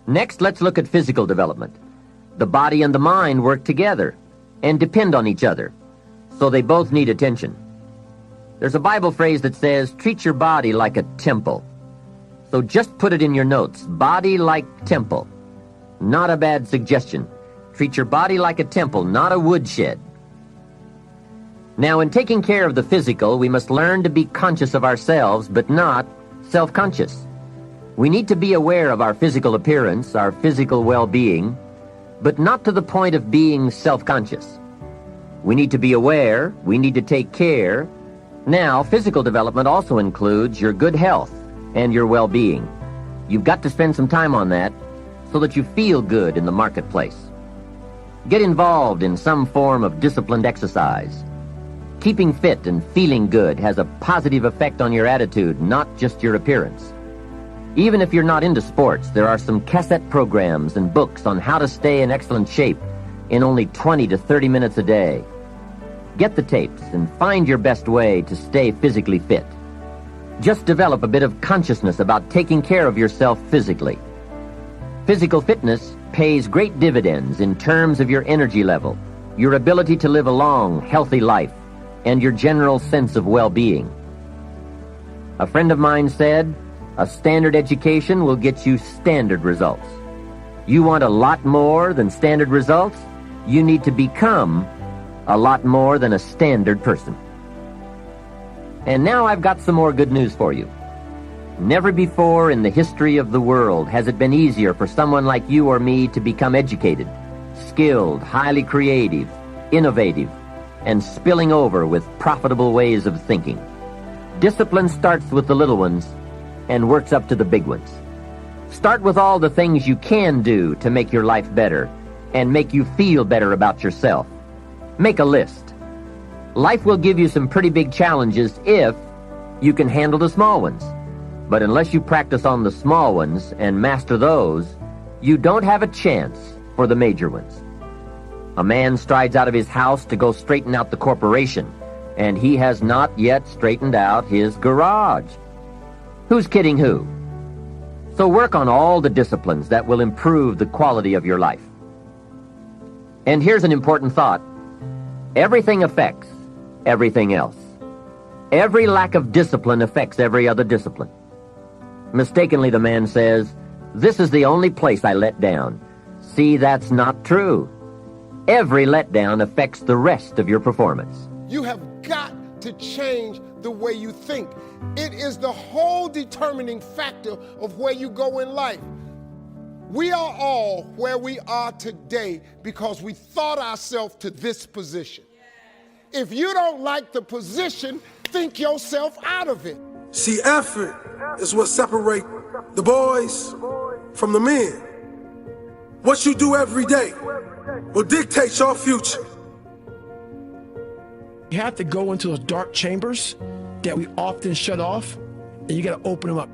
Next, let's look at physical development. The body and the mind work together and depend on each other, so they both need attention. There's a Bible phrase that says, treat your body like a temple. So just put it in your notes, body like temple. Not a bad suggestion. Treat your body like a temple, not a woodshed. Now, in taking care of the physical, we must learn to be conscious of ourselves, but not self-conscious. We need to be aware of our physical appearance, our physical well-being, but not to the point of being self-conscious. We need to be aware, we need to take care. Now, physical development also includes your good health and your well-being. You've got to spend some time on that so that you feel good in the marketplace. Get involved in some form of disciplined exercise. Keeping fit and feeling good has a positive effect on your attitude, not just your appearance. Even if you're not into sports, there are some cassette programs and books on how to stay in excellent shape in only 20 to 30 minutes a day. Get the tapes and find your best way to stay physically fit. Just develop a bit of consciousness about taking care of yourself physically. Physical fitness pays great dividends in terms of your energy level, your ability to live a long, healthy life, and your general sense of well-being. A friend of mine said, a standard education will get you standard results. You want a lot more than standard results? You need to become a lot more than a standard person. And now I've got some more good news for you. Never before in the history of the world has it been easier for someone like you or me to become educated, skilled, highly creative, innovative, and spilling over with profitable ways of thinking. Discipline starts with the little ones and works up to the big ones. Start with all the things you can do to make your life better and make you feel better about yourself. Make a list. Life will give you some pretty big challenges if you can handle the small ones. But unless you practice on the small ones and master those, you don't have a chance for the major ones. A man strides out of his house to go straighten out the corporation, and he has not yet straightened out his garage. Who's kidding who? So work on all the disciplines that will improve the quality of your life. And here's an important thought. Everything affects everything else. Every lack of discipline affects every other discipline. Mistakenly, the man says, "This is the only place I let down." See, that's not true. Every letdown affects the rest of your performance. You have got to change the way you think. It is the whole determining factor of where you go in life. We are all where we are today because we thought ourselves to this position. If you don't like the position, think yourself out of it. See, effort is what separates the boys from the men. What you do every day will dictate your future. You have to go into those dark chambers that we often shut off, and you got to open them up.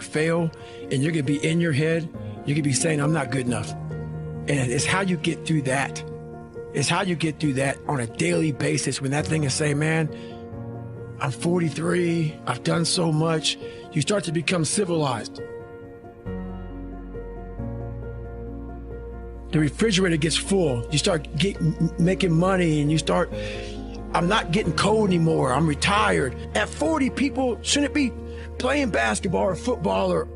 Fail, and you're going to be in your head. You're going to be saying, I'm not good enough. And it's how you get through that. It's how you get through that on a daily basis when that thing is saying, man, I'm 43, I've done so much. You start to become civilized. The refrigerator gets full. You start making money, and you start, I'm not getting cold anymore. I'm retired. At 40, people shouldn't be playing basketball or football. Or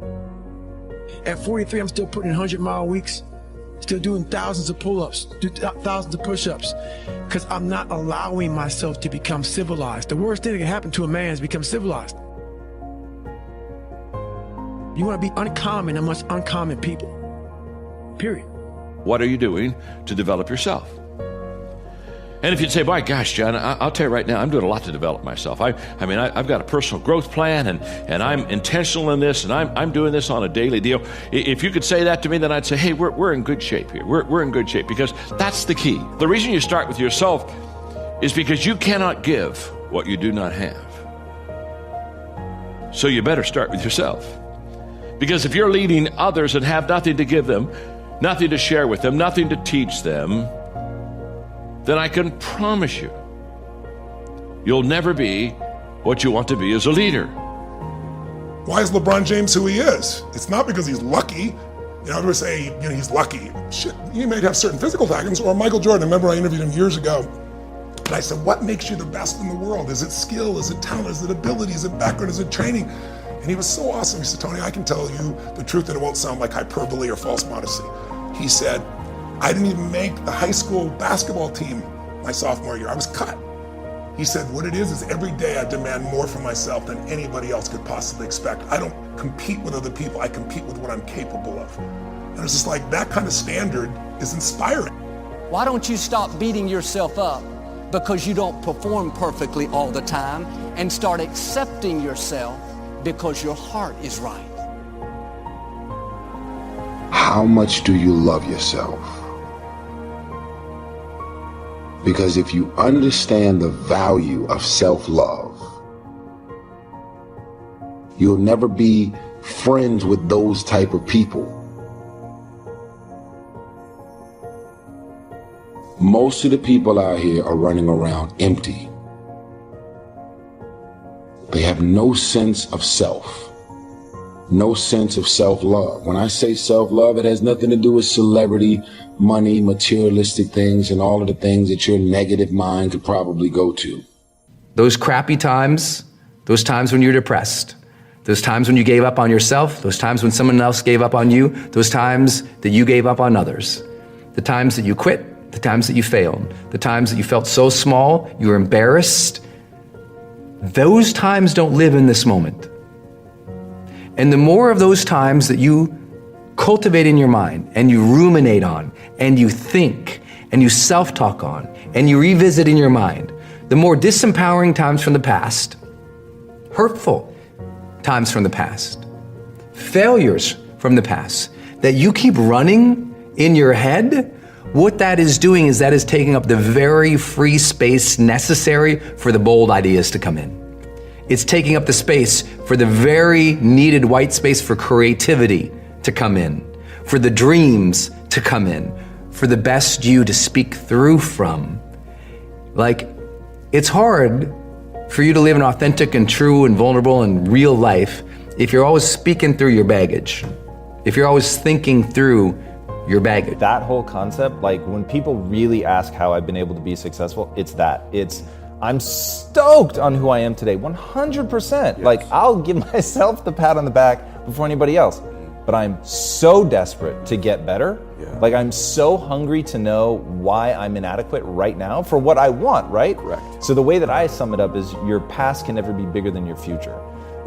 at 43, I'm still putting in 100-mile weeks, still doing thousands of pull-ups, thousands of push-ups, because I'm not allowing myself to become civilized. The worst thing that can happen to a man is become civilized. You want to be uncommon amongst uncommon people, period. What are you doing to develop yourself? And if you'd say, my gosh, John, I'll tell you right now, I'm doing a lot to develop myself. I've got a personal growth plan, and I'm intentional in this, and I'm doing this on a daily deal. If you could say that to me, then I'd say, hey, we're in good shape here. We're in good shape, because that's the key. The reason you start with yourself is because you cannot give what you do not have. So you better start with yourself. Because if you're leading others and have nothing to give them, nothing to share with them, nothing to teach them, then I can promise you, you'll never be what you want to be as a leader. Why is LeBron James who he is? It's not because he's lucky. Everybody say, he's lucky. Shit, he may have certain physical factors. Or Michael Jordan, I remember I interviewed him years ago, and I said, what makes you the best in the world? Is it skill? Is it talent? Is it ability? Is it background? Is it training? And he was so awesome. He said, Tony, I can tell you the truth and it won't sound like hyperbole or false modesty. He said, I didn't even make the high school basketball team my sophomore year. I was cut. He said, what it is every day I demand more from myself than anybody else could possibly expect. I don't compete with other people, I compete with what I'm capable of. And it's just like, that kind of standard is inspiring. Why don't you stop beating yourself up because you don't perform perfectly all the time and start accepting yourself because your heart is right? How much do you love yourself? Because if you understand the value of self-love, you'll never be friends with those type of people. Most of the people out here are running around empty. They have no sense of self. No sense of self-love. When I say self-love, it has nothing to do with celebrity, money, materialistic things, and all of the things that your negative mind could probably go to. Those crappy times, those times when you're depressed, those times when you gave up on yourself, those times when someone else gave up on you, those times that you gave up on others, the times that you quit, the times that you failed, the times that you felt so small, you were embarrassed, those times don't live in this moment. And the more of those times that you cultivate in your mind and you ruminate on and you think and you self-talk on and you revisit in your mind, the more disempowering times from the past, hurtful times from the past, failures from the past, that you keep running in your head, what that is doing is that is taking up the very free space necessary for the bold ideas to come in. It's taking up the space for the very needed white space for creativity to come in, for the dreams to come in, for the best you to speak through from. Like, it's hard for you to live an authentic and true and vulnerable and real life if you're always speaking through your baggage, if you're always thinking through your baggage. That whole concept, like when people really ask how I've been able to be successful, it's that. I'm stoked on who I am today, 100%. Yes. Like, I'll give myself the pat on the back before anybody else. But I'm so desperate to get better. Yeah. Like, I'm so hungry to know why I'm inadequate right now for what I want, right? Correct. So the way that I sum it up is your past can never be bigger than your future.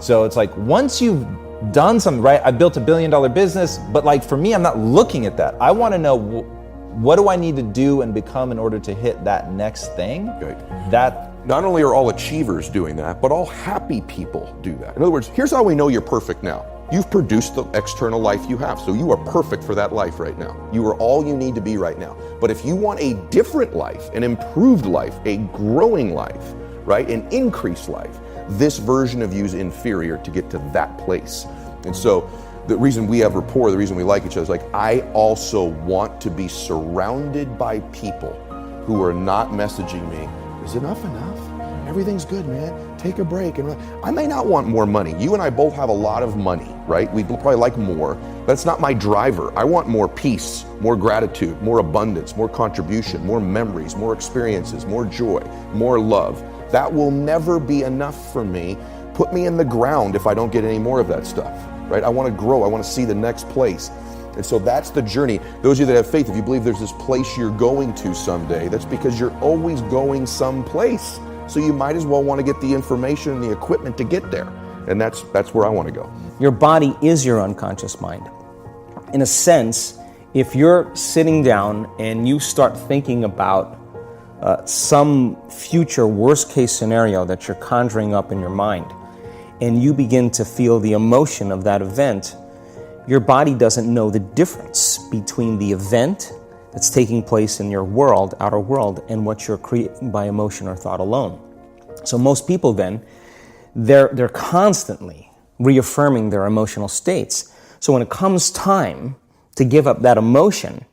So it's like, once you've done something, right? I built $1 billion business, but like for me, I'm not looking at that. I want to know what do I need to do and become in order to hit that next thing? Right. That not only are all achievers doing that, but all happy people do that. In other words, here's how we know you're perfect now. You've produced the external life you have, so you are perfect for that life right now. You are all you need to be right now. But if you want a different life, an improved life, a growing life, right, an increased life, this version of you is inferior to get to that place. And so the reason we have rapport, the reason we like each other is like, I also want to be surrounded by people who are not messaging me, is enough enough? Everything's good, man. Take a break. And I may not want more money. You and I both have a lot of money, right? We'd probably like more, but it's not my driver. I want more peace, more gratitude, more abundance, more contribution, more memories, more experiences, more joy, more love. That will never be enough for me. Put me in the ground if I don't get any more of that stuff, right? I want to grow. I want to see the next place. And so that's the journey. Those of you that have faith, if you believe there's this place you're going to someday, that's because you're always going someplace. So you might as well want to get the information and the equipment to get there. And that's where I want to go. Your body is your unconscious mind. In a sense, if you're sitting down and you start thinking about some future worst case scenario that you're conjuring up in your mind, and you begin to feel the emotion of that event, your body doesn't know the difference between the event that's taking place in your world, outer world, and what you're creating by emotion or thought alone. So most people then, they're constantly reaffirming their emotional states. So when it comes time to give up that emotion,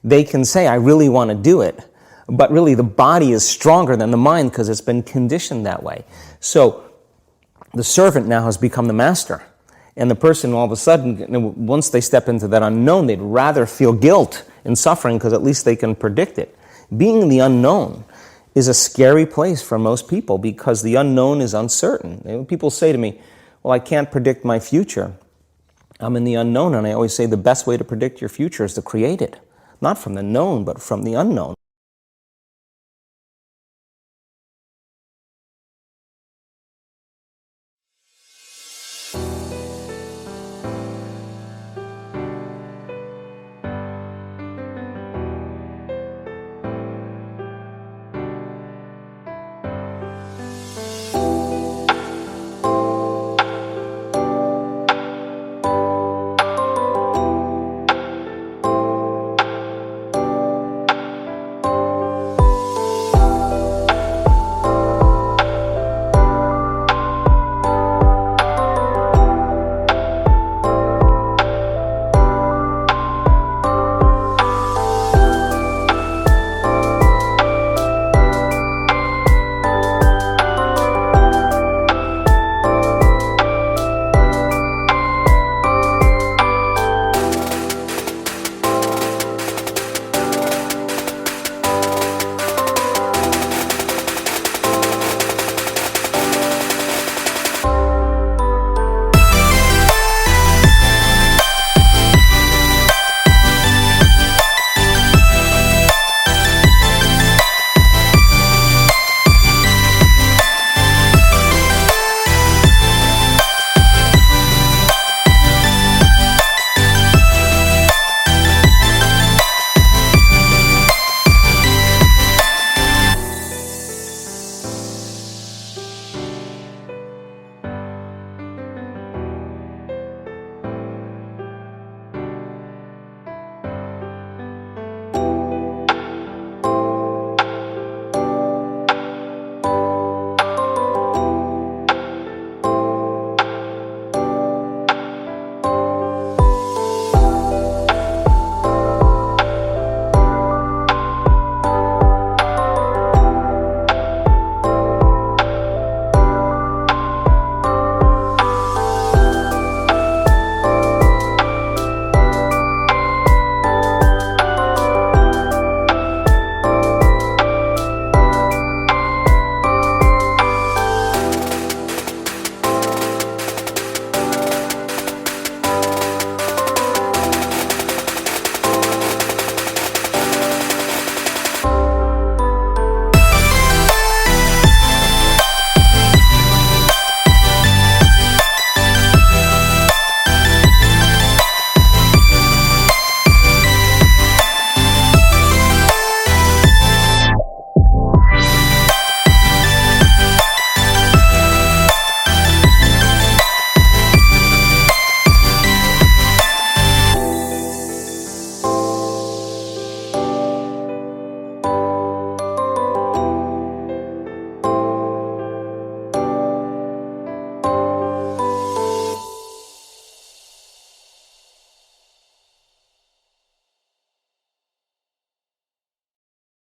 they can say, I really want to do it, but really the body is stronger than the mind because it's been conditioned that way. So the servant now has become the master. And the person all of a sudden, once they step into that unknown, they'd rather feel guilt and suffering because at least they can predict it. Being in the unknown is a scary place for most people because the unknown is uncertain. People say to me, well, I can't predict my future. I'm in the unknown, and I always say the best way to predict your future is to create it. Not from the known, but from the unknown.